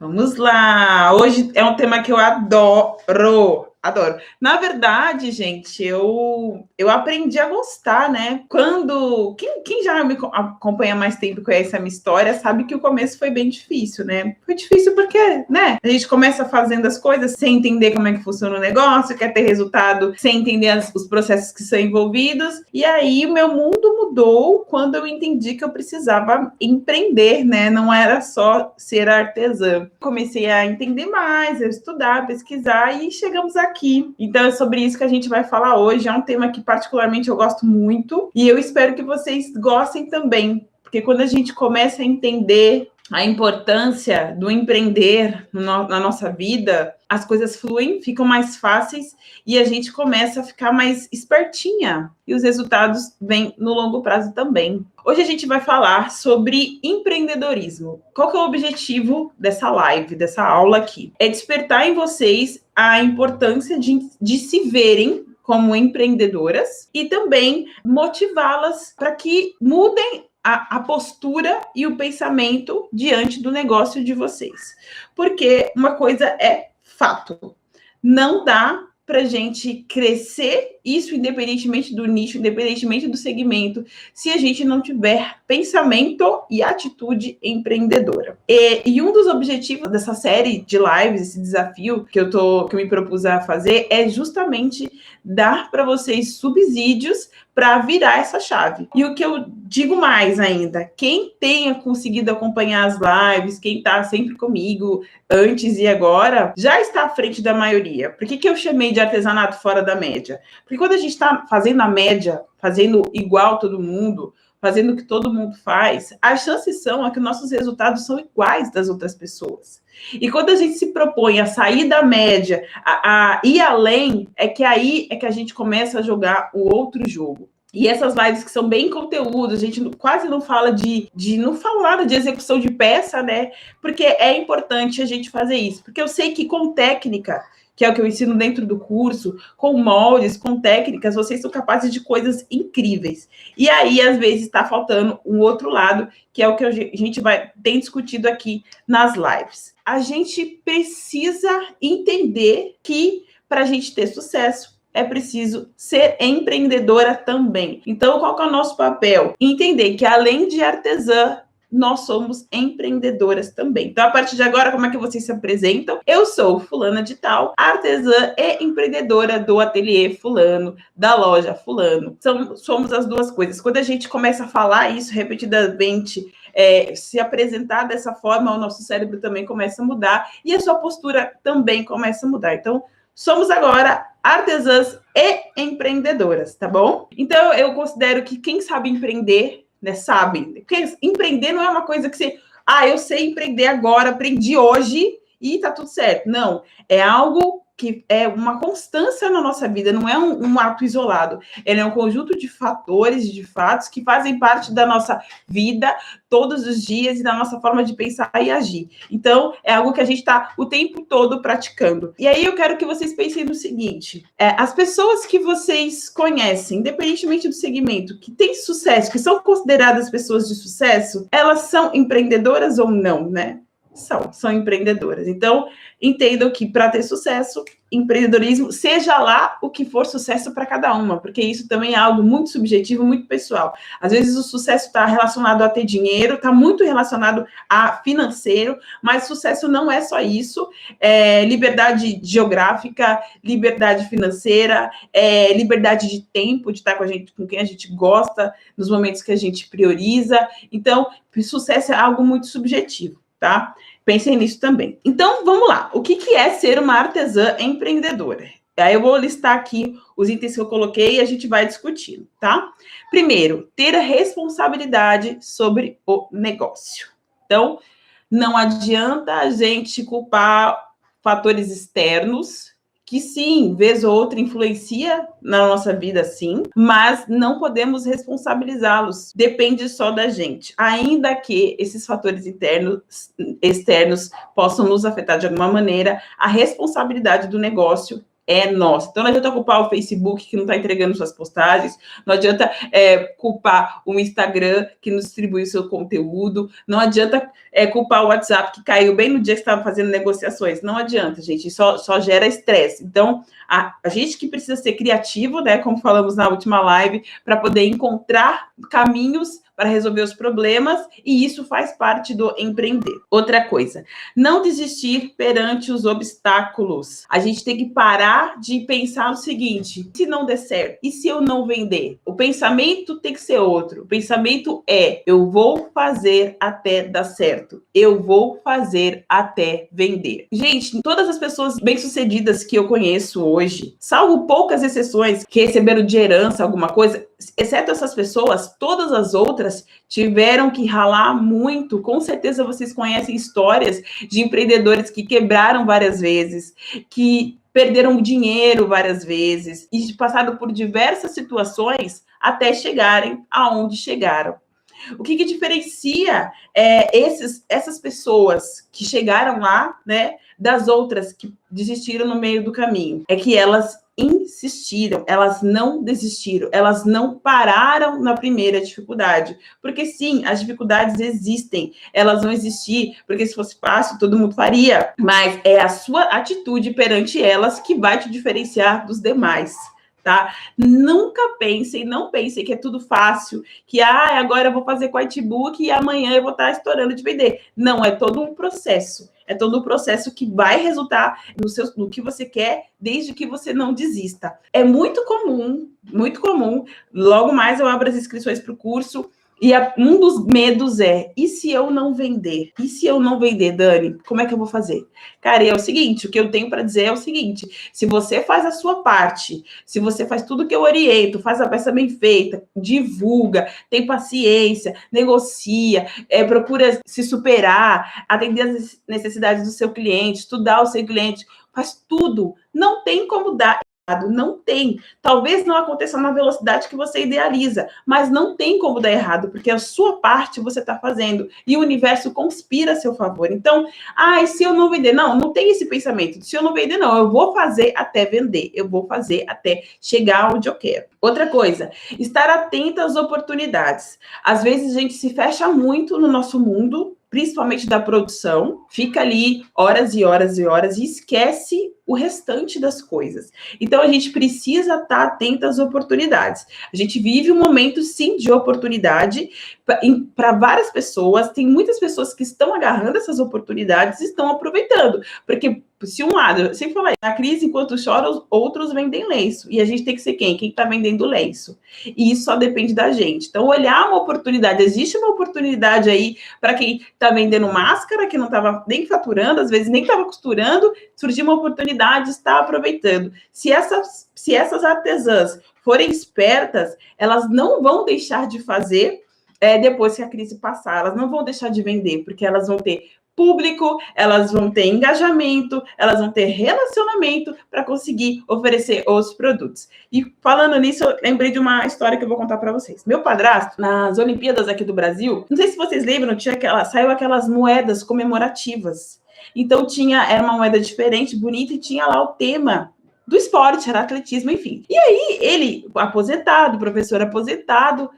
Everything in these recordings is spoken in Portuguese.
Vamos lá! Hoje é um tema que eu adoro, adoro. Na verdade, gente, eu aprendi a gostar, né? Quem já me acompanha há mais tempo, conhece a minha história, sabe que o começo foi bem difícil, né? Foi difícil porque, né? A gente começa fazendo as coisas sem entender como é que funciona o negócio, quer ter resultado sem entender os processos que são envolvidos. E aí, o meu mundo mudou quando eu entendi que eu precisava empreender, né? Não era só ser artesã. Comecei a entender mais, a estudar, pesquisar e chegamos aqui. Então é sobre isso que a gente vai falar hoje. É um tema que particularmente eu gosto muito e eu espero que vocês gostem também, porque quando a gente começa a entender a importância do empreender na nossa vida, as coisas fluem, ficam mais fáceis e a gente começa a ficar mais espertinha. E os resultados vêm no longo prazo também. Hoje a gente vai falar sobre empreendedorismo. Qual que é o objetivo dessa live, dessa aula aqui? É despertar em vocês a importância de se verem como empreendedoras e também motivá-las para que mudem a postura e o pensamento diante do negócio de vocês. Porque uma coisa é fato, não dá para a gente crescer isso independentemente do nicho, independentemente do segmento, se a gente não tiver pensamento e atitude empreendedora. E um dos objetivos dessa série de lives, esse desafio que eu me propus a fazer, é justamente dar para vocês subsídios para virar essa chave. E o que eu digo mais ainda, quem tenha conseguido acompanhar as lives, quem está sempre comigo antes e agora, já está à frente da maioria. Por que eu chamei de artesanato fora da média? Porque quando a gente está fazendo a média, fazendo igual todo mundo, fazendo o que todo mundo faz, as chances são que nossos resultados são iguais das outras pessoas. E quando a gente se propõe a sair da média, a ir além, é que aí é que a gente começa a jogar o outro jogo. E essas lives que são bem conteúdo, a gente quase não fala não fala nada de execução de peça, né? Porque é importante a gente fazer isso. Porque eu sei que com técnica, que é o que eu ensino dentro do curso, com moldes, com técnicas, vocês são capazes de coisas incríveis. E aí, às vezes, está faltando um outro lado, que é o que a gente tem discutido aqui nas lives. A gente precisa entender que, para a gente ter sucesso, é preciso ser empreendedora também. Então, qual que é o nosso papel? Entender que, além de artesã, nós somos empreendedoras também. Então, a partir de agora, como é que vocês se apresentam? Eu sou fulana de tal, artesã e empreendedora do ateliê fulano, da loja fulano. Somos as duas coisas. Quando a gente começa a falar isso repetidamente, se apresentar dessa forma, o nosso cérebro também começa a mudar e a sua postura também começa a mudar. Então, somos agora artesãs e empreendedoras, tá bom? Então, eu considero que quem sabe empreender, né, sabe? Porque empreender não é uma coisa que você... eu sei empreender agora, aprendi hoje e tá tudo certo. Não, é algo que é uma constância na nossa vida, não é um ato isolado. Ele é um conjunto de fatores, de fatos que fazem parte da nossa vida todos os dias e da nossa forma de pensar e agir. Então, é algo que a gente está o tempo todo praticando. E aí eu quero que vocês pensem no seguinte, as pessoas que vocês conhecem, independentemente do segmento, que têm sucesso, que são consideradas pessoas de sucesso, elas são empreendedoras ou não, né? São empreendedoras. Então, entendam que para ter sucesso, empreendedorismo, seja lá o que for sucesso para cada uma, porque isso também é algo muito subjetivo, muito pessoal. Às vezes o sucesso está relacionado a ter dinheiro, está muito relacionado a financeiro, mas sucesso não é só isso. Liberdade geográfica, liberdade financeira, liberdade de tempo, de estar com quem a gente gosta, nos momentos que a gente prioriza. Então, sucesso é algo muito subjetivo, tá? Pensem nisso também. Então, vamos lá. O que é ser uma artesã empreendedora? Aí eu vou listar aqui os itens que eu coloquei e a gente vai discutindo, tá? Primeiro, ter a responsabilidade sobre o negócio. Então, não adianta a gente culpar fatores externos, que sim, vez ou outra influencia na nossa vida, sim, mas não podemos responsabilizá-los. Depende só da gente. Ainda que esses fatores externos possam nos afetar de alguma maneira, a responsabilidade do negócio é nossa. Então, não adianta culpar o Facebook, que não está entregando suas postagens, não adianta culpar o Instagram, que não distribui o seu conteúdo, não adianta culpar o WhatsApp, que caiu bem no dia que você estava fazendo negociações. Não adianta, gente, só gera estresse. Então, a gente que precisa ser criativo, né, como falamos na última live, para poder encontrar caminhos para resolver os problemas, e isso faz parte do empreender. Outra coisa, não desistir perante os obstáculos. A gente tem que parar de pensar o seguinte: se não der certo, e se eu não vender? O pensamento tem que ser outro. O pensamento é: eu vou fazer até dar certo. Eu vou fazer até vender. Gente, todas as pessoas bem-sucedidas que eu conheço hoje, salvo poucas exceções que receberam de herança alguma coisa, exceto essas pessoas, todas as outras tiveram que ralar muito. Com certeza vocês conhecem histórias de empreendedores que quebraram várias vezes, que perderam dinheiro várias vezes e passaram por diversas situações até chegarem aonde chegaram. O que diferencia essas pessoas que chegaram lá, né, das outras que desistiram no meio do caminho? É que elas insistiram, elas não desistiram, elas não pararam na primeira dificuldade. Porque sim, as dificuldades existem, elas vão existir, porque se fosse fácil, todo mundo faria. Mas é a sua atitude perante elas que vai te diferenciar dos demais. Tá? Não pensem que é tudo fácil, que agora eu vou fazer com o Whitebook e amanhã eu vou estar estourando de vender. Não, é todo um processo. É todo um processo que vai resultar no que você quer, desde que você não desista. É muito comum. Logo mais eu abro as inscrições para o curso. E um dos medos é: e se eu não vender? E se eu não vender, Dani? Como é que eu vou fazer? Cara, é o seguinte, o que eu tenho para dizer é o seguinte: se você faz a sua parte, se você faz tudo que eu oriento, faz a peça bem feita, divulga, tem paciência, negocia, procura se superar, atender as necessidades do seu cliente, estudar o seu cliente, faz tudo, não tem como dar. Não tem. Talvez não aconteça na velocidade que você idealiza, mas não tem como dar errado, porque a sua parte você está fazendo e o universo conspira a seu favor. Então, e se eu não vender? Não tem esse pensamento. Se eu não vender, não, eu vou fazer até vender, eu vou fazer até chegar onde eu quero. Outra coisa, estar atenta às oportunidades. Às vezes a gente se fecha muito no nosso mundo, principalmente da produção, fica ali horas e horas e horas e esquece o restante das coisas. Então, a gente precisa estar atento às oportunidades. A gente vive um momento, sim, de oportunidade para várias pessoas. Tem muitas pessoas que estão agarrando essas oportunidades e estão aproveitando. Porque, se um lado, eu sempre falo, na crise, enquanto chora, os outros vendem lenço. E a gente tem que ser quem? Quem está vendendo lenço. E isso só depende da gente. Então, olhar uma oportunidade. Existe uma oportunidade aí para quem está vendendo máscara, que não estava nem faturando, às vezes nem estava costurando, surgiu uma oportunidade, está aproveitando. Se essas artesãs forem espertas, elas não vão deixar de fazer depois que a crise passar. Elas não vão deixar de vender, porque elas vão ter público, elas vão ter engajamento, elas vão ter relacionamento para conseguir oferecer os produtos. E falando nisso, eu lembrei de uma história que eu vou contar para vocês. Meu padrasto, nas Olimpíadas aqui do Brasil, não sei se vocês lembram, saiu aquelas moedas comemorativas. Então era uma moeda diferente, bonita, e tinha lá o tema do esporte, era atletismo, enfim. E aí ele, aposentado, professor aposentado,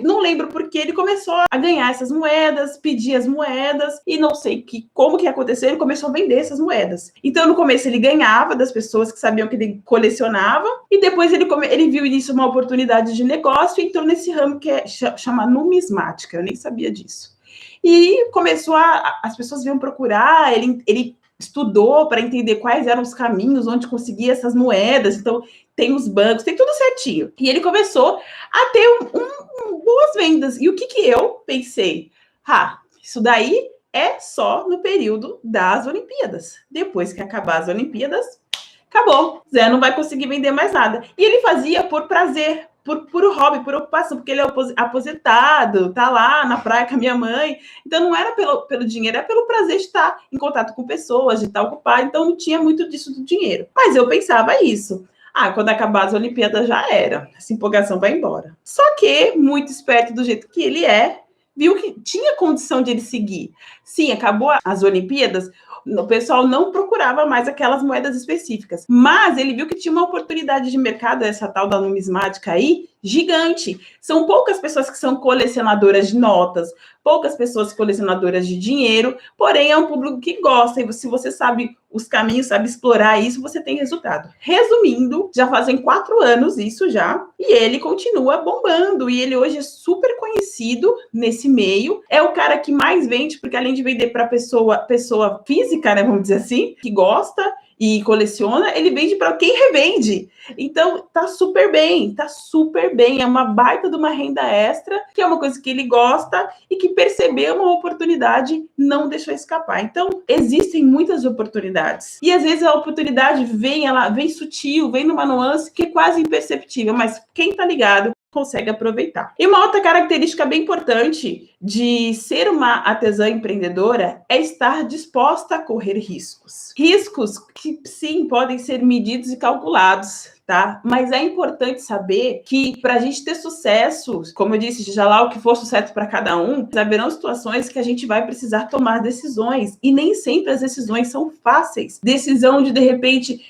não lembro porque ele começou a ganhar essas moedas, pedir as moedas, e não sei como que aconteceu, ele começou a vender essas moedas. Então, no começo, ele ganhava das pessoas que sabiam que ele colecionava, e depois ele viu nisso uma oportunidade de negócio e entrou nesse ramo que chama numismática. Eu nem sabia disso. E começou as pessoas vinham procurar, ele estudou para entender quais eram os caminhos, onde conseguia essas moedas, então tem os bancos, tem tudo certinho. E ele começou a ter boas vendas. E o que eu pensei? Isso daí é só no período das Olimpíadas. Depois que acabar as Olimpíadas, acabou. Zé não vai conseguir vender mais nada. E ele fazia por prazer, por puro hobby, por ocupação, porque ele é aposentado, tá lá na praia com a minha mãe. Então, não era pelo dinheiro, era pelo prazer de estar em contato com pessoas, de estar ocupado. Então, não tinha muito disso do dinheiro. Mas eu pensava isso. Quando acabar as Olimpíadas já era. Essa empolgação vai embora. Só que, muito esperto do jeito que ele é, viu que tinha condição de ele seguir. Sim, acabou as Olimpíadas, o pessoal não procurava mais aquelas moedas específicas, mas ele viu que tinha uma oportunidade de mercado, essa tal da numismática aí, gigante. São poucas pessoas que são colecionadoras de notas, poucas pessoas colecionadoras de dinheiro, porém é um público que gosta, e se você sabe os caminhos, sabe explorar isso, você tem resultado. Resumindo, já fazem 4 anos isso já, e ele continua bombando, e ele hoje é super conhecido nesse meio, é o cara que mais vende, porque além de vender para pessoa física, né, vamos dizer assim, que gosta e coleciona, ele vende para quem revende. Então, tá super bem, é uma baita de uma renda extra, que é uma coisa que ele gosta e que percebeu uma oportunidade, não deixou escapar. Então, existem muitas oportunidades. E às vezes a oportunidade ela vem sutil, vem numa nuance que é quase imperceptível, mas quem tá ligado consegue aproveitar. E uma outra característica bem importante de ser uma artesã empreendedora é estar disposta a correr riscos. Riscos que, sim, podem ser medidos e calculados, tá? Mas é importante saber que para a gente ter sucesso, como eu disse, seja lá o que for sucesso para cada um, haverão situações que a gente vai precisar tomar decisões e nem sempre as decisões são fáceis. Decisão de repente,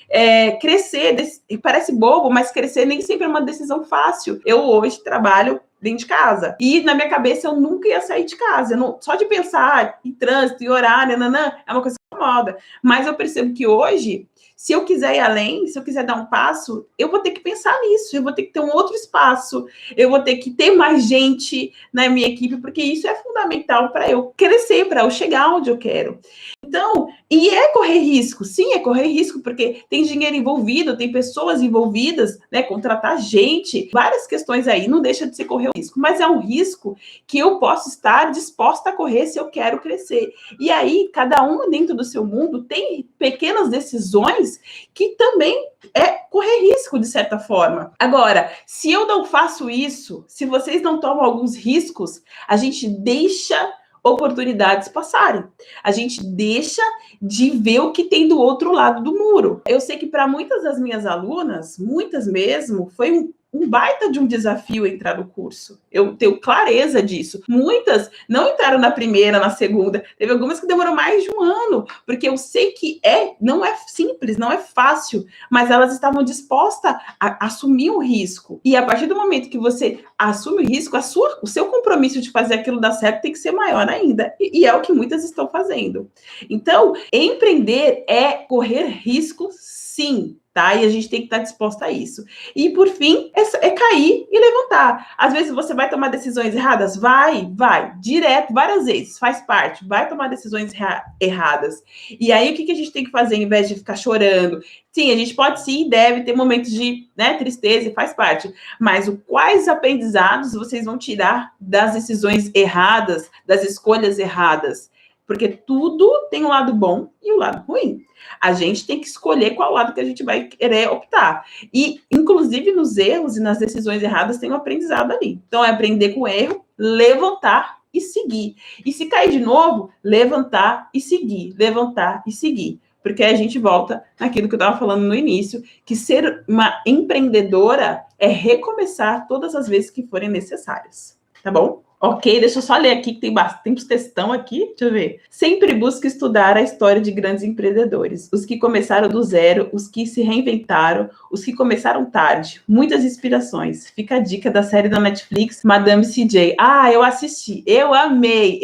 crescer, parece bobo, mas crescer nem sempre é uma decisão fácil. Eu hoje trabalho dentro de casa. E na minha cabeça eu nunca ia sair de casa. Só de pensar em trânsito e horário, é uma coisa que incomoda. Mas eu percebo que hoje, se eu quiser ir além, se eu quiser dar um passo, eu vou ter que pensar nisso, eu vou ter que ter um outro espaço, eu vou ter que ter mais gente na minha equipe, porque isso é fundamental para eu crescer, para eu chegar onde eu quero. Então, e é correr risco, sim, é correr risco, porque tem dinheiro envolvido, tem pessoas envolvidas, né, contratar gente, várias questões aí, não deixa de ser correr o risco, mas é um risco que eu posso estar disposta a correr se eu quero crescer. E aí, cada um dentro do seu mundo tem pequenas decisões que também é correr risco, de certa forma. Agora, se eu não faço isso, se vocês não tomam alguns riscos, a gente deixa oportunidades passarem. A gente deixa de ver o que tem do outro lado do muro. Eu sei que para muitas das minhas alunas, muitas mesmo, foi um baita de um desafio entrar no curso. Eu tenho clareza disso. Muitas não entraram na primeira, na segunda. Teve algumas que demoraram mais de um ano, porque eu sei que não é simples, não é fácil, mas elas estavam dispostas a assumir o risco. E a partir do momento que você assume o risco, o seu compromisso de fazer aquilo dar certo tem que ser maior ainda. E é o que muitas estão fazendo. Então, empreender é correr risco, sim. Tá? E a gente tem que estar disposta a isso. E, por fim, é cair e levantar. Às vezes você vai tomar decisões erradas? Vai, direto, várias vezes, faz parte, vai tomar decisões erradas. E aí, o que a gente tem que fazer, ao invés de ficar chorando? Sim, a gente pode sim, deve ter momentos de tristeza, faz parte. Mas quais aprendizados vocês vão tirar das decisões erradas, das escolhas erradas? Porque tudo tem um lado bom e um lado ruim. A gente tem que escolher qual lado que a gente vai querer optar. E, inclusive, nos erros e nas decisões erradas tem um aprendizado ali. Então, é aprender com o erro, levantar e seguir. E se cair de novo, levantar e seguir. Levantar e seguir. Porque aí a gente volta naquilo que eu estava falando no início, que ser uma empreendedora é recomeçar todas as vezes que forem necessárias. Tá bom? Ok, deixa eu só ler aqui, que tem bastante textão aqui. Deixa eu ver. Sempre busque estudar a história de grandes empreendedores. Os que começaram do zero, os que se reinventaram, os que começaram tarde. Muitas inspirações. Fica a dica da série da Netflix, Madame CJ. Ah, eu assisti. Eu amei.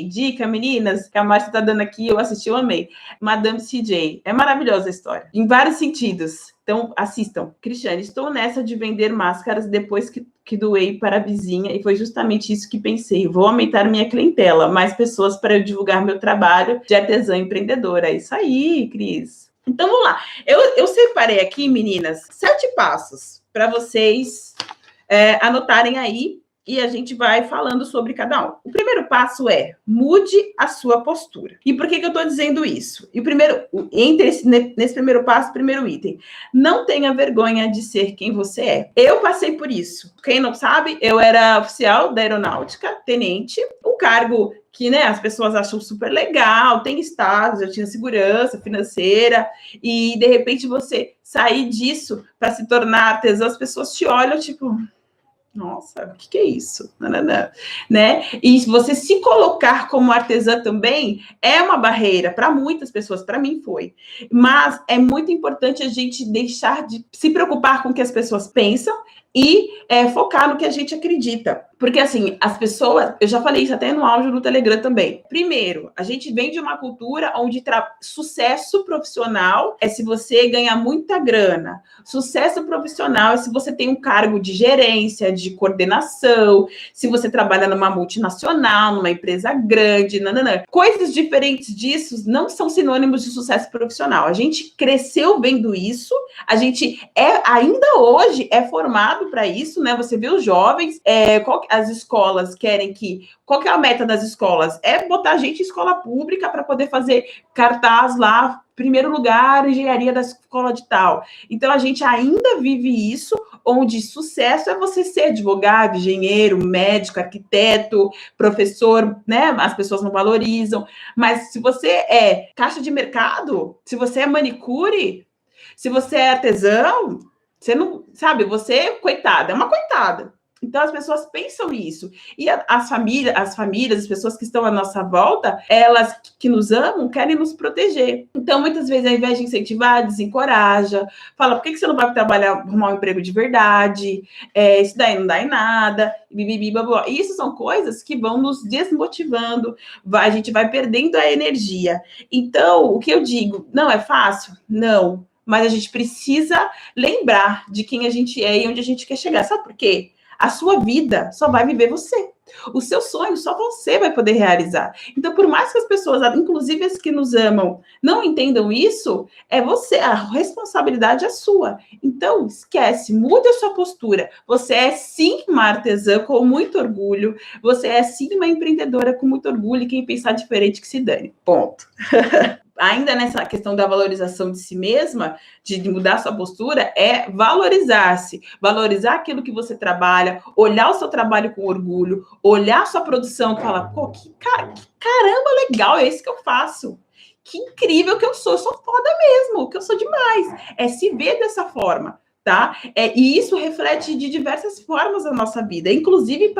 Dica, meninas, que a Márcia tá dando aqui, eu assisti, eu amei. Madame CJ. É maravilhosa a história. Em vários sentidos. Então, assistam. Cristiane, estou nessa de vender máscaras depois que doei para a vizinha e foi justamente isso que pensei. Vou aumentar minha clientela, mais pessoas para eu divulgar meu trabalho de artesã empreendedora. É isso aí, Cris. Então, vamos lá. Eu separei aqui, meninas, 7 passos para vocês anotarem aí e a gente vai falando sobre cada um. O primeiro passo é mude a sua postura. E por que eu estou dizendo isso? E nesse primeiro passo, primeiro item, não tenha vergonha de ser quem você é. Eu passei por isso. Quem não sabe, eu era oficial da aeronáutica, tenente, um cargo que as pessoas acham super legal, tem status, eu tinha segurança financeira, e de repente você sair disso para se tornar artesã, as pessoas te olham tipo... Nossa, o que é isso? Não, não, não. Né? E você se colocar como artesã também é uma barreira para muitas pessoas, para mim foi. Mas é muito importante a gente deixar de se preocupar com o que as pessoas pensam e focar no que a gente acredita. Porque, assim, as pessoas... Eu já falei isso até no áudio do Telegram também. Primeiro, a gente vem de uma cultura onde sucesso profissional é se você ganhar muita grana. Sucesso profissional é se você tem um cargo de gerência, de coordenação, se você trabalha numa multinacional, numa empresa grande, nananã. Coisas diferentes disso não são sinônimos de sucesso profissional. A gente cresceu vendo isso, a gente ainda hoje é formado para isso, né? Você vê os jovens, as escolas querem que... Qual que é a meta das escolas? É botar gente em escola pública para poder fazer cartaz lá, primeiro lugar, engenharia da escola de tal. Então, a gente ainda vive isso, onde sucesso é você ser advogado, engenheiro, médico, arquiteto, professor, né? As pessoas não valorizam. Mas se você é caixa de mercado, se você é manicure, se você é artesão, você não... Sabe, você é coitada, é uma coitada. Então, as pessoas pensam isso. E as famílias, as pessoas que estão à nossa volta, elas que nos amam, querem nos proteger. Então, muitas vezes, ao invés de incentivar, desencoraja, fala, por que você não vai trabalhar, arrumar um emprego de verdade? Isso daí não dá em nada. Bibibi, babá. E isso são coisas que vão nos desmotivando, a gente vai perdendo a energia. Então, o que eu digo, não é fácil? Não. Mas a gente precisa lembrar de quem a gente é e onde a gente quer chegar. Sabe por quê? A sua vida só vai viver você. O seu sonho só você vai poder realizar. Então, por mais que as pessoas, inclusive as que nos amam, não entendam isso, é você, a responsabilidade é sua. Então, esquece, mude a sua postura. Você é sim uma artesã com muito orgulho, você é sim uma empreendedora com muito orgulho, e quem pensar diferente que se dane. Ponto. Ainda nessa questão da valorização de si mesma, de mudar sua postura, é valorizar-se, valorizar aquilo que você trabalha, olhar o seu trabalho com orgulho, olhar sua produção e falar, pô, que caramba legal, é isso que eu faço. Que incrível que eu sou foda mesmo, que eu sou demais. É se ver dessa forma, tá? E isso reflete de diversas formas na nossa vida, inclusive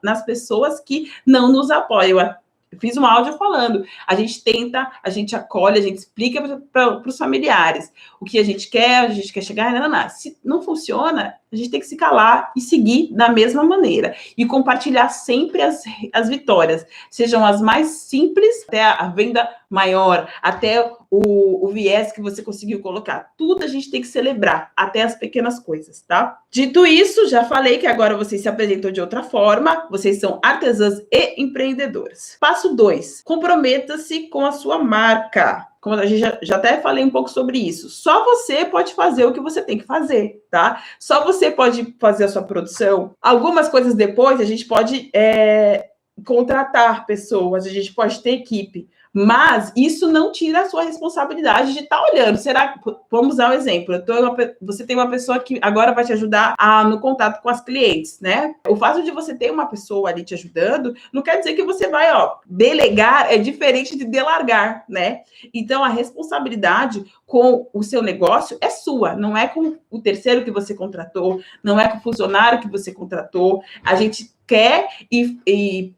nas pessoas que não nos apoiam. Eu fiz um áudio falando, a gente tenta, a gente acolhe, a gente explica para os familiares o que a gente quer chegar, não. Se não funciona, a gente tem que se calar e seguir da mesma maneira. E compartilhar sempre as vitórias, sejam as mais simples, até a venda maior, até o viés que você conseguiu colocar. Tudo a gente tem que celebrar, até as pequenas coisas, tá? Dito isso, já falei que agora vocês se apresentam de outra forma, vocês são artesãs e empreendedoras. Passo 2, comprometa-se com a sua marca. Como a gente já até falei um pouco sobre isso. Só você pode fazer o que você tem que fazer, tá? Só você pode fazer a sua produção. Algumas coisas depois a gente pode contratar pessoas, a gente pode ter equipe. Mas isso não tira a sua responsabilidade de estar olhando. Será que... Vamos usar um exemplo. Você tem uma pessoa que agora vai te ajudar no contato com as clientes, né? O fato de você ter uma pessoa ali te ajudando não quer dizer que você vai, delegar é diferente de delargar, né? Então, a responsabilidade com o seu negócio é sua, não é com o terceiro que você contratou, não é com o funcionário que você contratou. A gente quer e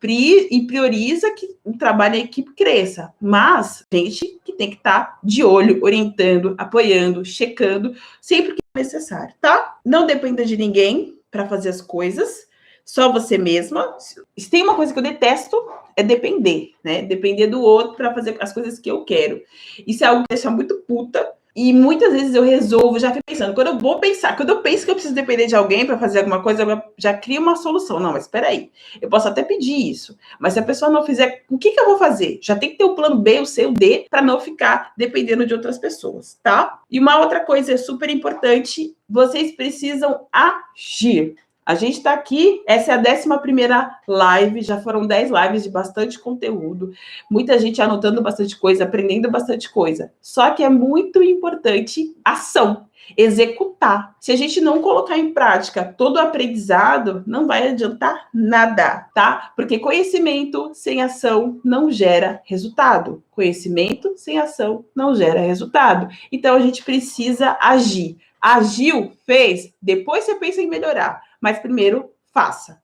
prioriza que o trabalho em equipe cresça, mas gente que tem que estar de olho, orientando, apoiando, checando, sempre que é necessário, tá? Não dependa de ninguém para fazer as coisas, só você mesma. Se tem uma coisa que eu detesto, é depender, né? Depender do outro para fazer as coisas que eu quero. Isso é algo que deixa muito puta. E muitas vezes eu resolvo, já fico pensando, quando eu penso que eu preciso depender de alguém para fazer alguma coisa, eu já crio uma solução. Não, mas espera aí, eu posso até pedir isso, mas se a pessoa não fizer, o que eu vou fazer? Já tem que ter o plano B, o C, o D, para não ficar dependendo de outras pessoas, tá? E uma outra coisa super importante, vocês precisam agir. A gente está aqui, essa é a 11ª live, já foram 10 lives de bastante conteúdo, muita gente anotando bastante coisa, aprendendo bastante coisa. Só que é muito importante ação, executar. Se a gente não colocar em prática todo o aprendizado, não vai adiantar nada, tá? Porque conhecimento sem ação não gera resultado. Conhecimento sem ação não gera resultado. Então, a gente precisa agir. Agiu, fez, depois você pensa em melhorar. Mas primeiro faça,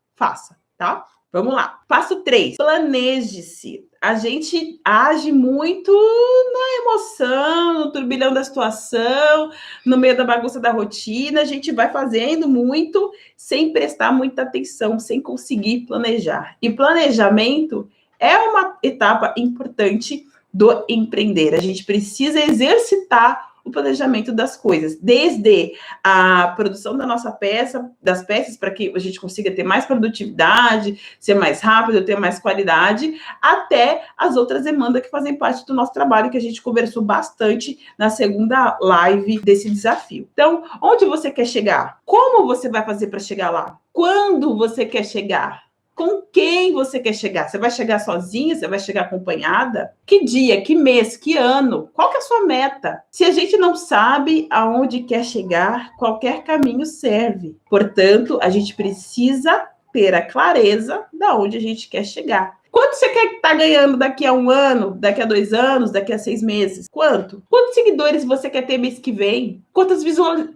tá? Vamos lá. Passo 3, planeje-se. A gente age muito na emoção, no turbilhão da situação, no meio da bagunça da rotina. A gente vai fazendo muito sem prestar muita atenção, sem conseguir planejar. E planejamento é uma etapa importante do empreender. A gente precisa exercitar o planejamento das coisas, desde a produção da nossa peça, das peças, para que a gente consiga ter mais produtividade, ser mais rápido, ter mais qualidade, até as outras demandas que fazem parte do nosso trabalho, que a gente conversou bastante na segunda live desse desafio. Então, onde você quer chegar? Como você vai fazer para chegar lá? Quando você quer chegar? Com quem você quer chegar? Você vai chegar sozinha? Você vai chegar acompanhada? Que dia, que mês, que ano? Qual que é a sua meta? Se a gente não sabe aonde quer chegar, qualquer caminho serve. Portanto, a gente precisa ter a clareza de onde a gente quer chegar. Quanto você quer estar ganhando daqui a 1 ano, daqui a 2 anos, daqui a 6 meses? Quanto? Quantos seguidores você quer ter mês que vem? Quantas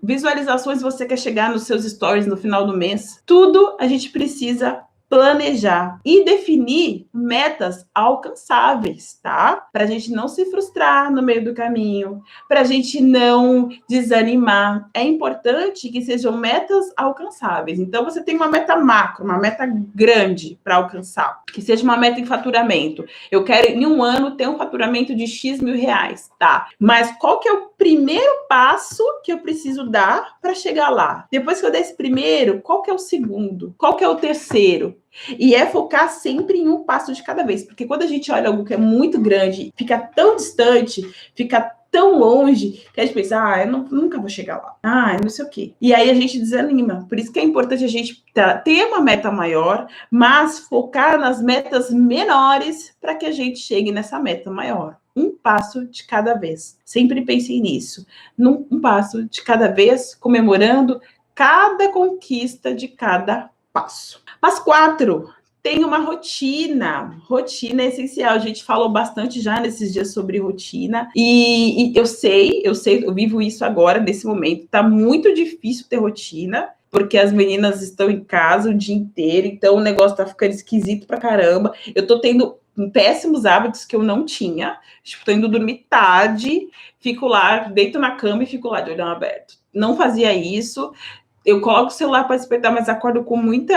visualizações você quer chegar nos seus stories no final do mês? Tudo a gente precisa planejar e definir metas alcançáveis, tá? Para a gente não se frustrar no meio do caminho, para a gente não desanimar. É importante que sejam metas alcançáveis. Então, você tem uma meta macro, uma meta grande para alcançar, que seja uma meta em faturamento. Eu quero, em 1 ano, ter um faturamento de X mil reais, tá? Mas qual que é o primeiro passo que eu preciso dar para chegar lá? Depois que eu der esse primeiro, qual que é o segundo? Qual que é o terceiro? E é focar sempre em um passo de cada vez, porque quando a gente olha algo que é muito grande, fica tão distante, fica tão longe, que a gente pensa, eu nunca vou chegar lá, não sei o quê. E aí a gente desanima. Por isso que é importante a gente ter uma meta maior, mas focar nas metas menores para que a gente chegue nessa meta maior. Um passo de cada vez. Sempre pensem nisso. Um passo de cada vez, comemorando cada conquista de cada passo. Mas 4, tem uma rotina. Rotina é essencial. A gente falou bastante já nesses dias sobre rotina. E eu sei, eu vivo isso agora, nesse momento. Tá muito difícil ter rotina, porque as meninas estão em casa o dia inteiro, então o negócio tá ficando esquisito pra caramba. Eu tô tendo péssimos hábitos que eu não tinha. Tipo, tô indo dormir tarde, fico lá, deito na cama e fico lá de olho aberto. Não fazia isso. Eu coloco o celular para despertar, mas acordo com muito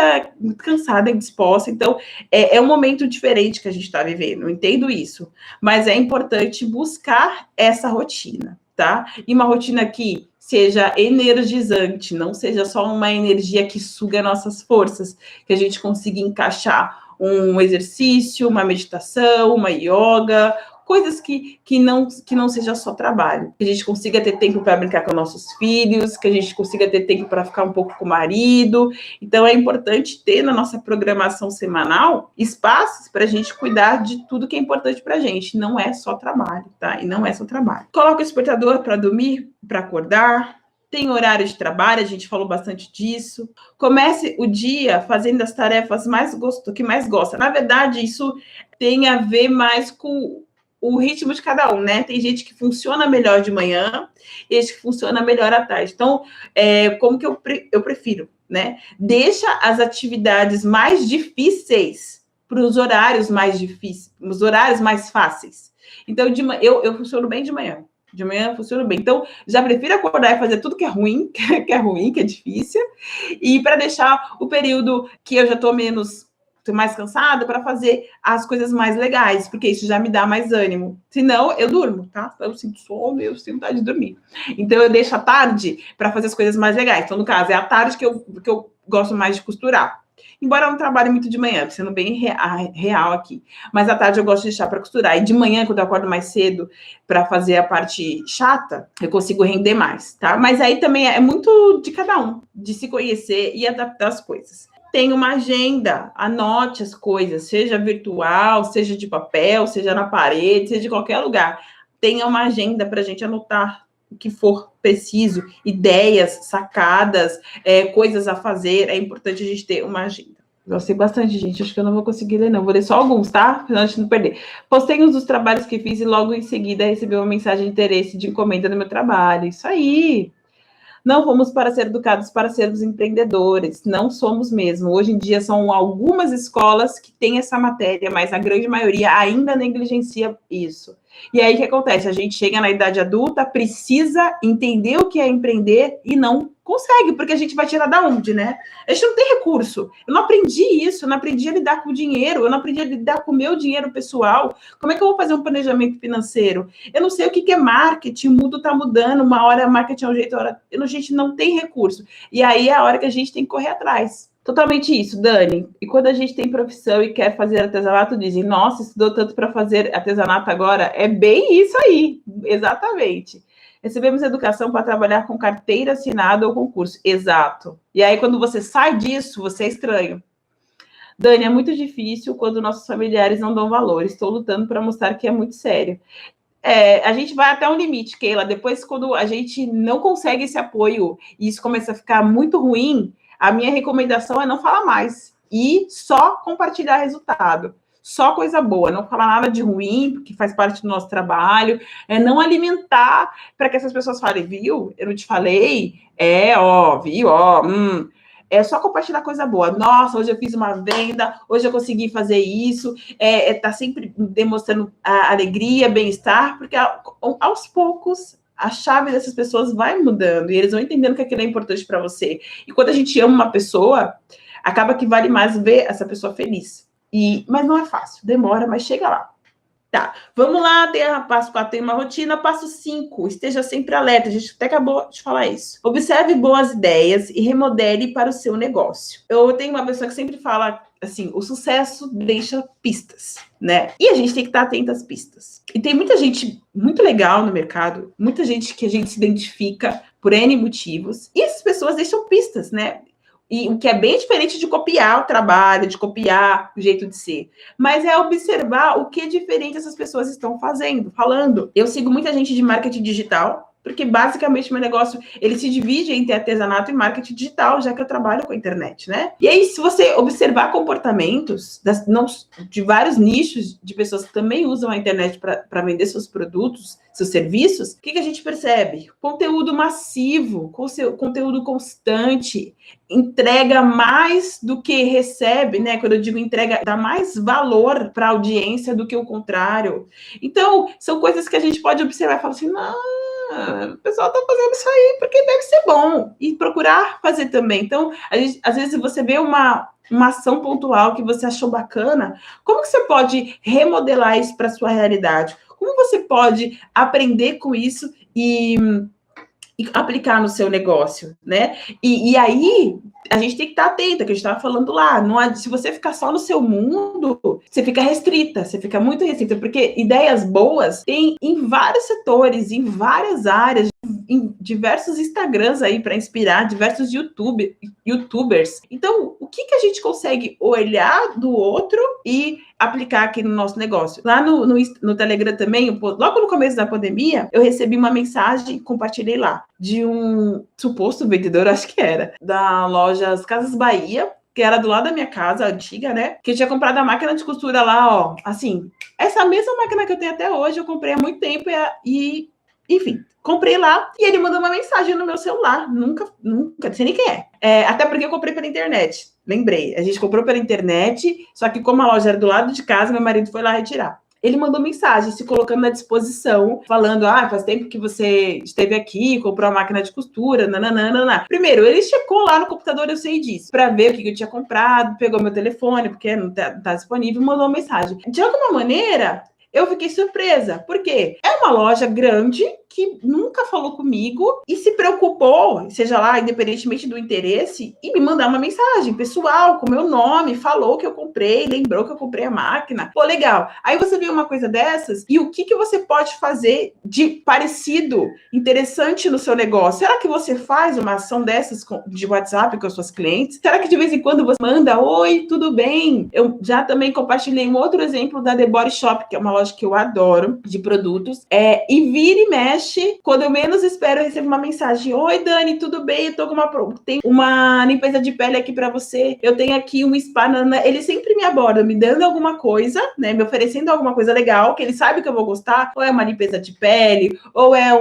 cansada e disposta. Então, é um momento diferente que a gente está vivendo. Eu entendo isso. Mas é importante buscar essa rotina, tá? E uma rotina que seja energizante, não seja só uma energia que suga nossas forças, que a gente consiga encaixar um exercício, uma meditação, uma yoga, coisas que não seja só trabalho. Que a gente consiga ter tempo para brincar com nossos filhos, que a gente consiga ter tempo para ficar um pouco com o marido. Então, é importante ter na nossa programação semanal espaços para a gente cuidar de tudo que é importante para a gente. Não é só trabalho, tá? E não é só trabalho. Coloca o despertador para dormir, para acordar. Tem horário de trabalho, a gente falou bastante disso. Comece o dia fazendo as tarefas que mais gosta. Na verdade, isso tem a ver mais com o ritmo de cada um, né? Tem gente que funciona melhor de manhã e gente que funciona melhor à tarde. Então, como que eu prefiro, né? Deixa as atividades mais difíceis para os horários mais difíceis, os horários mais fáceis. Então, eu funciono bem de manhã. De manhã funciona bem. Então, já prefiro acordar e fazer tudo que é ruim, que é difícil, e para deixar o período que eu já estou mais cansada para fazer as coisas mais legais, porque isso já me dá mais ânimo. Senão, eu durmo, tá? Eu sinto sono, eu sinto vontade de dormir. Então, eu deixo a tarde para fazer as coisas mais legais. Então, no caso, é a tarde que eu gosto mais de costurar. Embora eu não trabalhe muito de manhã, sendo bem real aqui. Mas à tarde eu gosto de deixar para costurar. E de manhã, quando eu acordo mais cedo para fazer a parte chata, eu consigo render mais, tá? Mas aí também é muito de cada um, de se conhecer e adaptar as coisas. Tem uma agenda, anote as coisas, seja virtual, seja de papel, seja na parede, seja de qualquer lugar. Tenha uma agenda para a gente anotar o que for preciso, ideias, sacadas, coisas a fazer. É importante a gente ter uma agenda. Gostei bastante, gente. Acho que eu não vou conseguir ler, não. Vou ler só alguns, tá? Pra gente não perder. Postei uns dos trabalhos que fiz e logo em seguida recebi uma mensagem de interesse de encomenda no meu trabalho. Isso aí! Não fomos para ser educados para sermos empreendedores, não somos mesmo. Hoje em dia são algumas escolas que têm essa matéria, mas a grande maioria ainda negligencia isso. E aí o que acontece? A gente chega na idade adulta, precisa entender o que é empreender e não consegue, porque a gente vai tirar da onde, né? A gente não tem recurso. Eu não aprendi isso, eu não aprendi a lidar com o dinheiro, eu não aprendi a lidar com o meu dinheiro pessoal. Como é que eu vou fazer um planejamento financeiro? Eu não sei o que é marketing, o mundo está mudando, uma hora marketing é um jeito, outra... a gente não tem recurso. E aí é a hora que a gente tem que correr atrás. Totalmente isso, Dani. E quando a gente tem profissão e quer fazer artesanato, dizem, nossa, estudou tanto para fazer artesanato agora? É bem isso aí, exatamente. Recebemos educação para trabalhar com carteira assinada ou concurso. Exato. E aí, quando você sai disso, você é estranho. Dani, é muito difícil quando nossos familiares não dão valor. Estou lutando para mostrar que é muito sério. A gente vai até um limite, Keila. Depois, quando a gente não consegue esse apoio e isso começa a ficar muito ruim, a minha recomendação é não falar mais e só compartilhar resultado. Só coisa boa, não falar nada de ruim, porque faz parte do nosso trabalho, não alimentar para que essas pessoas falem, viu? Eu não te falei? Viu? É só compartilhar coisa boa. Nossa, hoje eu fiz uma venda, hoje eu consegui fazer isso. Tá sempre demonstrando alegria, bem-estar, porque aos poucos a chave dessas pessoas vai mudando e eles vão entendendo que aquilo é importante para você. E quando a gente ama uma pessoa, acaba que vale mais ver essa pessoa feliz. Mas não é fácil, demora, mas chega lá. Tá, vamos lá, passo 4 tem uma rotina, passo 5, esteja sempre alerta, a gente até acabou de falar isso. Observe boas ideias e remodele para o seu negócio. Eu tenho uma pessoa que sempre fala assim, o sucesso deixa pistas, né? E a gente tem que estar atento às pistas. E tem muita gente muito legal no mercado, muita gente que a gente se identifica por N motivos, e essas pessoas deixam pistas, né? E o que é bem diferente de copiar o trabalho, de copiar o jeito de ser. Mas é observar o que diferente essas pessoas estão fazendo, falando. Eu sigo muita gente de marketing digital, porque basicamente meu negócio, ele se divide entre artesanato e marketing digital, já que eu trabalho com a internet, né? E aí, se você observar comportamentos de vários nichos de pessoas que também usam a internet para vender seus produtos, seus serviços, o que a gente percebe? Conteúdo massivo, conteúdo constante, entrega mais do que recebe, né? Quando eu digo entrega, dá mais valor para a audiência do que o contrário. Então, são coisas que a gente pode observar e falar assim, não, o pessoal está fazendo isso aí porque deve ser bom. E procurar fazer também. Então, às vezes você vê uma ação pontual que você achou bacana, como que você pode remodelar isso para a sua realidade? Como você pode aprender com isso e aplicar no seu negócio, né? E aí, a gente tem que estar atenta, que a gente estava falando lá. Se você ficar só no seu mundo, você fica restrita, você fica muito restrita, porque ideias boas tem em vários setores, em várias áreas, em diversos Instagrams aí para inspirar, diversos YouTubers. Então, o que a gente consegue olhar do outro e aplicar aqui no nosso negócio? Lá no Telegram também, logo no começo da pandemia, eu recebi uma mensagem, compartilhei lá, de um suposto vendedor, acho que era, da loja Casas Bahia, que era do lado da minha casa, antiga, né? Que eu tinha comprado a máquina de costura lá, ó, assim, essa mesma máquina que eu tenho até hoje, eu comprei há muito tempo e enfim, comprei lá e ele mandou uma mensagem no meu celular. Nunca, não sei nem quem é. Até porque eu comprei pela internet. Lembrei, a gente comprou pela internet, só que como a loja era do lado de casa, meu marido foi lá retirar. Ele mandou mensagem, se colocando à disposição, falando, faz tempo que você esteve aqui, comprou a máquina de costura, nananana. Primeiro, ele checou lá no computador, eu sei disso, para ver o que eu tinha comprado, pegou meu telefone, porque não tá disponível, mandou mensagem. De alguma maneira, eu fiquei surpresa, porque é uma loja grande que nunca falou comigo e se preocupou, seja lá, independentemente do interesse, e me mandar uma mensagem pessoal, com meu nome, falou que eu comprei, lembrou que eu comprei a máquina. Pô, legal. Aí você vê uma coisa dessas e o que você pode fazer de parecido, interessante no seu negócio? Será que você faz uma ação dessas de WhatsApp com as suas clientes? Será que de vez em quando você manda, oi, tudo bem? Eu já também compartilhei um outro exemplo da The Body Shop, que é uma loja que eu adoro, de produtos, e vira e mexe, quando eu menos espero, eu recebo uma mensagem, oi Dani, tudo bem? Eu tô com tem uma limpeza de pele aqui para você, eu tenho aqui um spa, ele sempre me aborda, me dando alguma coisa, né, me oferecendo alguma coisa legal, que ele sabe que eu vou gostar, ou é uma limpeza de pele, ou é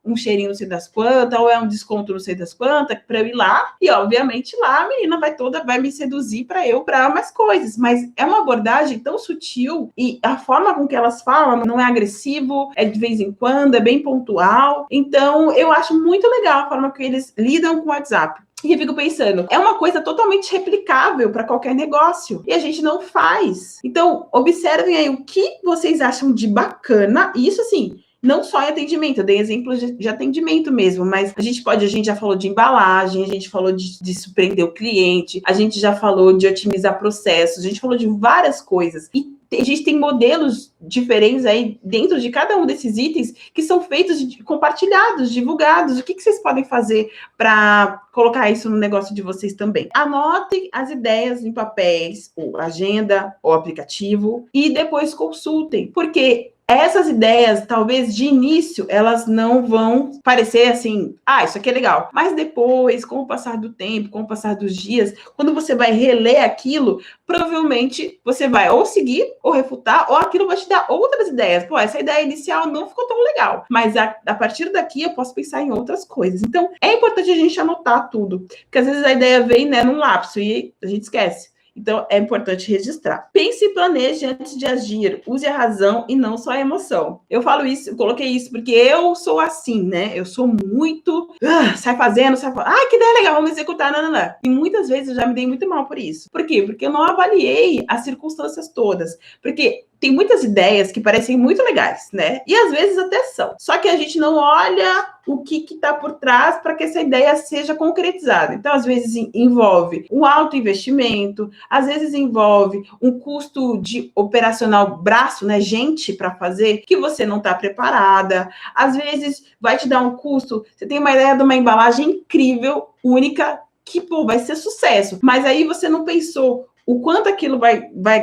um cheirinho não sei das quantas, ou é um desconto não sei das quantas, para eu ir lá, e obviamente lá a menina vai me seduzir para eu comprar mais coisas, mas é uma abordagem tão sutil, e a forma com que elas falam não é agressivo, é de vez em quando, é bem pontual, então eu acho muito legal a forma que eles lidam com o WhatsApp. E eu fico pensando, é uma coisa totalmente replicável para qualquer negócio. E a gente não faz. Então, observem aí o que vocês acham de bacana. E isso, assim, não só em atendimento. Eu dei exemplos de atendimento mesmo. Mas a gente já falou de embalagem, a gente falou de surpreender o cliente, a gente já falou de otimizar processos, a gente falou de várias coisas. E a gente tem modelos diferentes aí dentro de cada um desses itens que são feitos, compartilhados, divulgados. O que vocês podem fazer para colocar isso no negócio de vocês também? Anotem as ideias em papéis, ou agenda, ou aplicativo, e depois consultem. Porque essas ideias, talvez de início, elas não vão parecer assim, isso aqui é legal. Mas depois, com o passar do tempo, com o passar dos dias, quando você vai reler aquilo, provavelmente você vai ou seguir, ou refutar, ou aquilo vai te dar outras ideias. Pô, essa ideia inicial não ficou tão legal, mas a partir daqui eu posso pensar em outras coisas. Então, é importante a gente anotar tudo, porque às vezes a ideia vem, né, num lapso e a gente esquece. Então, é importante registrar. Pense e planeje antes de agir. Use a razão e não só a emoção. Eu falo isso, eu coloquei isso porque eu sou assim, né? Eu sou muito... sai fazendo. Que ideia legal, vamos executar. Não. E muitas vezes eu já me dei muito mal por isso. Por quê? Porque eu não avaliei as circunstâncias todas. Porque tem muitas ideias que parecem muito legais, né? E às vezes até são. Só que a gente não olha o que está por trás para que essa ideia seja concretizada. Então, às vezes, envolve um alto investimento, às vezes envolve um custo de operacional braço, né? Gente para fazer, que você não está preparada. Às vezes, vai te dar um custo. Você tem uma ideia de uma embalagem incrível, única, que, vai ser sucesso. Mas aí você não pensou o quanto aquilo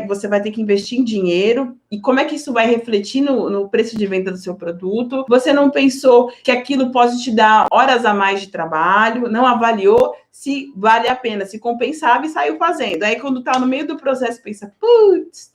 você vai ter que investir em dinheiro e como é que isso vai refletir no preço de venda do seu produto. Você não pensou que aquilo pode te dar horas a mais de trabalho, não avaliou se vale a pena, se compensava e saiu fazendo. Aí, quando tá no meio do processo, pensa, putz,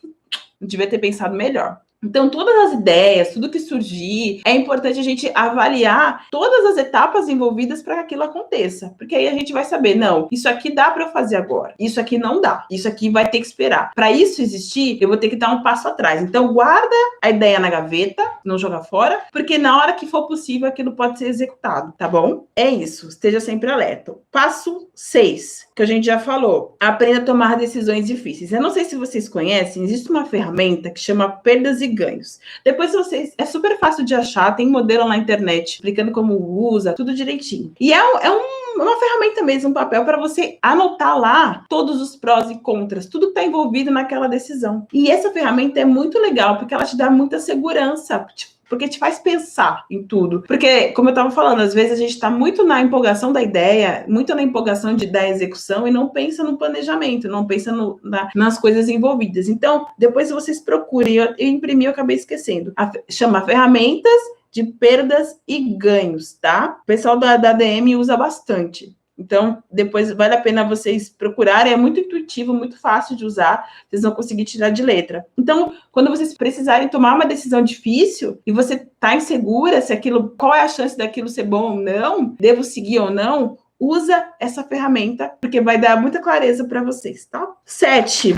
não devia ter pensado melhor. Então, todas as ideias, tudo que surgir, é importante a gente avaliar todas as etapas envolvidas para que aquilo aconteça. Porque aí a gente vai saber, não, isso aqui dá para eu fazer agora, isso aqui não dá, isso aqui vai ter que esperar. Para isso existir, eu vou ter que dar um passo atrás. Então, guarda a ideia na gaveta, não joga fora, porque na hora que for possível, aquilo pode ser executado, tá bom? É isso, esteja sempre alerta. Passo 6, que a gente já falou, aprenda a tomar decisões difíceis. Eu não sei se vocês conhecem, existe uma ferramenta que chama Perdas e Ganhos. Depois é super fácil de achar, tem modelo na internet explicando como usa, tudo direitinho. E é uma ferramenta mesmo, um papel para você anotar lá todos os prós e contras, tudo que está envolvido naquela decisão. E essa ferramenta é muito legal, porque ela te dá muita segurança, porque te faz pensar em tudo. Porque, como eu estava falando, às vezes a gente está muito na empolgação da ideia, muito na empolgação da execução e não pensa no planejamento, não pensa nas coisas envolvidas. Então, depois vocês procurem, eu imprimi, eu acabei esquecendo. Chama Ferramentas de Perdas e Ganhos, tá? O pessoal da DM usa bastante. Então, depois vale a pena vocês procurarem, é muito intuitivo, muito fácil de usar, vocês vão conseguir tirar de letra. Então, quando vocês precisarem tomar uma decisão difícil e você está insegura qual é a chance daquilo ser bom ou não, devo seguir ou não, usa essa ferramenta, porque vai dar muita clareza para vocês, tá? 7,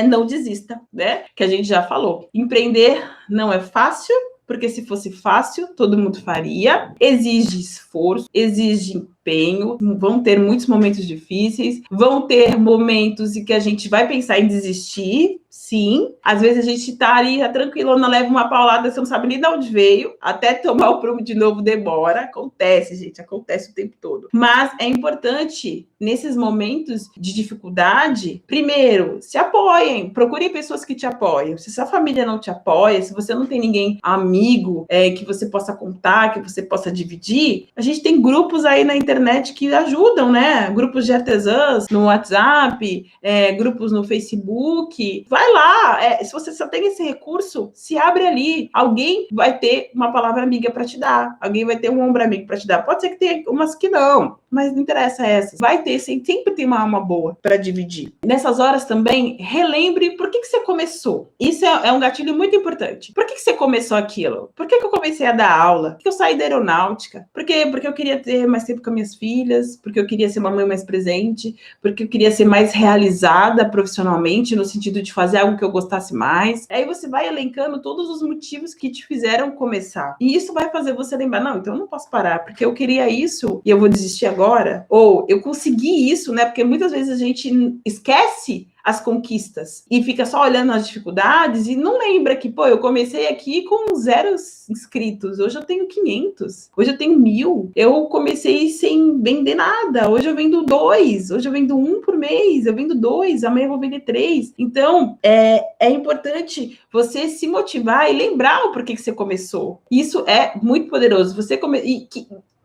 não desista, né? Que a gente já falou. Empreender não é fácil, porque se fosse fácil, todo mundo faria. Exige esforço, exige empenho, vão ter muitos momentos difíceis, vão ter momentos em que a gente vai pensar em desistir, sim. Às vezes a gente tá ali, tranquilona, leva uma paulada, você não sabe nem de onde veio, até tomar o prumo de novo demora. Acontece, gente, acontece o tempo todo. Mas é importante, nesses momentos de dificuldade, primeiro, se apoiem, procurem pessoas que te apoiem. Se sua família não te apoia, se você não tem ninguém amigo que você possa contar, que você possa dividir, a gente tem grupos aí na internet que ajudam, né? Grupos de artesãs no WhatsApp, grupos no Facebook. Vai lá, se você só tem esse recurso, se abre ali. Alguém vai ter uma palavra amiga para te dar, alguém vai ter um ombro amigo para te dar. Pode ser que tenha umas que não. mas não interessa essa. Vai ter, sempre tem uma alma boa para dividir. Nessas horas também, relembre por que você começou. Isso é um gatilho muito importante. Por que você começou aquilo? Por que eu comecei a dar aula? Por que eu saí da aeronáutica? Por quê? Porque eu queria ter mais tempo com minhas filhas, porque eu queria ser uma mãe mais presente, porque eu queria ser mais realizada profissionalmente, no sentido de fazer algo que eu gostasse mais. Aí você vai elencando todos os motivos que te fizeram começar. E isso vai fazer você lembrar, não, então eu não posso parar, porque eu queria isso e eu vou desistir agora. Ou eu consegui isso, né? Porque muitas vezes a gente esquece as conquistas e fica só olhando as dificuldades e não lembra que, pô, eu comecei aqui com 0 inscritos, hoje eu tenho 500, hoje eu tenho 1.000, eu comecei sem vender nada, hoje eu vendo 2, hoje eu vendo 1 por mês, eu vendo 2, amanhã eu vou vender 3. Então, é importante você se motivar e lembrar o porquê que você começou. Isso é muito poderoso.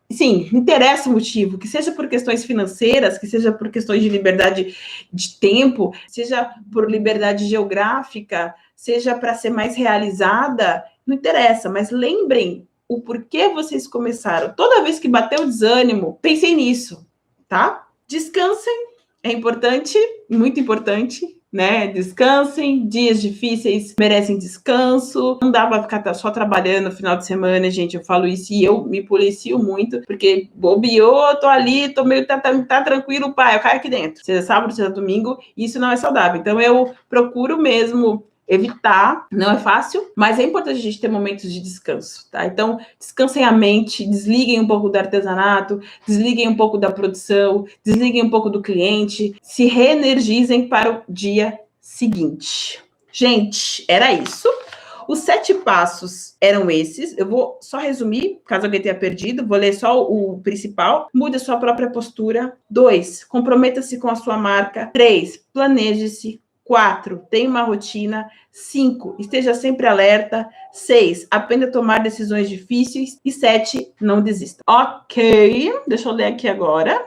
Sim, interessa o motivo, que seja por questões financeiras, que seja por questões de liberdade de tempo, seja por liberdade geográfica, seja para ser mais realizada, não interessa, mas lembrem o porquê vocês começaram. Toda vez que bater o desânimo, pensem nisso, tá? Descansem, é importante, muito importante, né? Descansem, dias difíceis merecem descanso. Não dá pra ficar só trabalhando no final de semana, gente. Eu falo isso e eu me policio muito, porque bobeou, tô ali, tô meio tá tranquilo, pai, eu caio aqui dentro. Seja sábado, seja domingo, isso não é saudável. Então eu procuro mesmo evitar, não é fácil, mas é importante a gente ter momentos de descanso, tá? Então, descansem a mente, desliguem um pouco do artesanato, desliguem um pouco da produção, desliguem um pouco do cliente, se reenergizem para o dia seguinte. Gente, era isso. Os 7 passos eram esses. Eu vou só resumir, caso alguém tenha perdido. Vou ler só o principal. Mude a sua própria postura. 2, comprometa-se com a sua marca. 3, planeje-se. 4, tenha uma rotina. 5, esteja sempre alerta. 6, aprenda a tomar decisões difíceis. E 7, não desista. Ok, deixa eu ler aqui agora.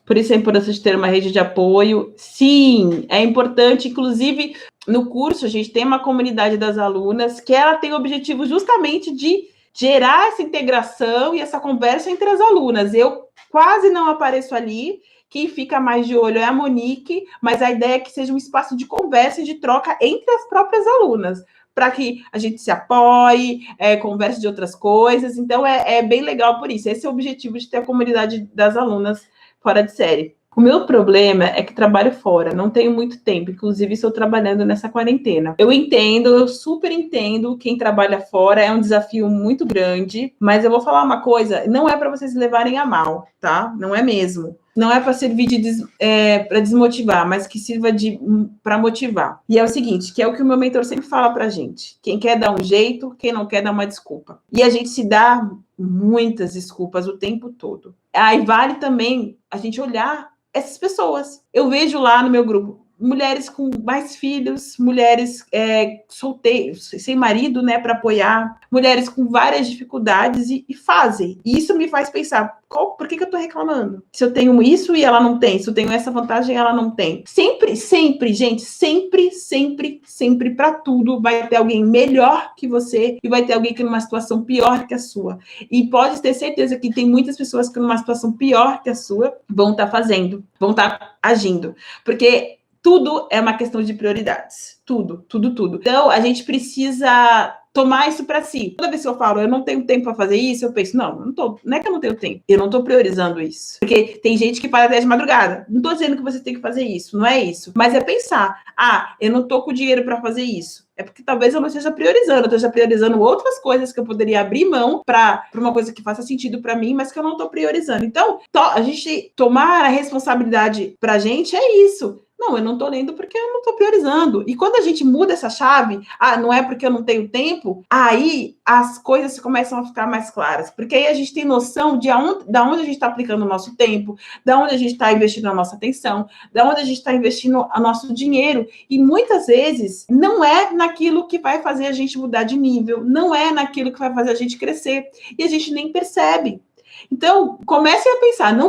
Por isso a importância de ter uma rede de apoio. Sim, é importante. Inclusive, no curso, a gente tem uma comunidade das alunas que ela tem o objetivo justamente de gerar essa integração e essa conversa entre as alunas. Eu quase não apareço ali. Quem fica mais de olho é a Monique, mas a ideia é que seja um espaço de conversa e de troca entre as próprias alunas, para que a gente se apoie, converse de outras coisas. Então, é bem legal por isso. Esse é o objetivo de ter a comunidade das alunas fora de série. O meu problema é que trabalho fora, não tenho muito tempo, inclusive estou trabalhando nessa quarentena. Eu entendo, eu super entendo quem trabalha fora, é um desafio muito grande, mas eu vou falar uma coisa, não é para vocês levarem a mal, tá? Não é mesmo. Não é para servir para desmotivar, mas que sirva para motivar. E é o seguinte, que é o que o meu mentor sempre fala para a gente. Quem quer dar um jeito, quem não quer dar uma desculpa. E a gente se dá muitas desculpas o tempo todo. Aí vale também a gente olhar essas pessoas. Eu vejo lá no meu grupo mulheres com mais filhos, mulheres solteiras, sem marido, né, para apoiar, mulheres com várias dificuldades e fazem. E isso me faz pensar, por que eu estou reclamando? Se eu tenho isso e ela não tem, se eu tenho essa vantagem e ela não tem. Sempre, gente, sempre para tudo vai ter alguém melhor que você e vai ter alguém que numa situação pior que a sua. E pode ter certeza que tem muitas pessoas que numa situação pior que a sua vão estar fazendo, vão estar agindo. Porque tudo é uma questão de prioridades. Tudo. Então, a gente precisa tomar isso para si. Toda vez que eu falo, eu não tenho tempo para fazer isso, eu penso, não é que eu não tenho tempo. Eu não estou priorizando isso. Porque tem gente que faz até de madrugada. Não estou dizendo que você tem que fazer isso, não é isso. Mas é pensar, eu não estou com dinheiro para fazer isso. É porque talvez eu não esteja priorizando, eu esteja priorizando outras coisas que eu poderia abrir mão para uma coisa que faça sentido para mim, mas que eu não estou priorizando. Então, a gente tomar a responsabilidade para a gente é isso. Não, eu não estou lendo porque eu não estou priorizando. E quando a gente muda essa chave, não é porque eu não tenho tempo, aí as coisas começam a ficar mais claras. Porque aí a gente tem noção de onde a gente está aplicando o nosso tempo, de onde a gente está investindo a nossa atenção, de onde a gente está investindo o nosso dinheiro. E muitas vezes não é naquilo que vai fazer a gente mudar de nível, não é naquilo que vai fazer a gente crescer. E a gente nem percebe. Então, comecem a pensar, não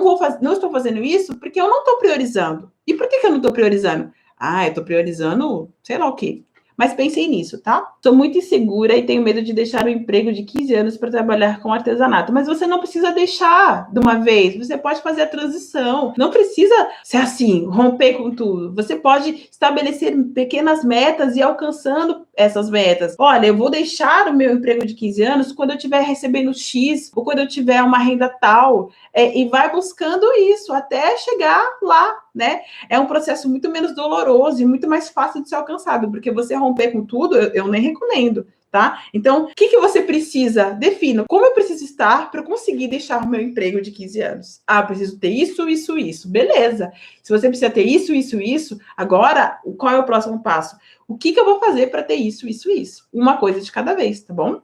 estou fazendo isso porque eu não estou priorizando. E por que eu não estou priorizando? Eu estou priorizando sei lá o quê. Mas pensem nisso, tá? Sou muito insegura e tenho medo de deixar o emprego de 15 anos para trabalhar com artesanato. Mas você não precisa deixar de uma vez. Você pode fazer a transição. Não precisa ser assim, romper com tudo. Você pode estabelecer pequenas metas e ir alcançando essas metas. Olha, eu vou deixar o meu emprego de 15 anos quando eu estiver recebendo X ou quando eu tiver uma renda tal. E vai buscando isso até chegar lá, né? É um processo muito menos doloroso e muito mais fácil de ser alcançado, porque você romper com tudo, eu nem recomendo. Tá? Então, o que você precisa? Defina como eu preciso estar para eu conseguir deixar o meu emprego de 15 anos. Ah, preciso ter isso, isso, isso. Beleza. Se você precisa ter isso, isso, isso, agora, qual é o próximo passo? O que eu vou fazer para ter isso, isso, isso? Uma coisa de cada vez, tá bom?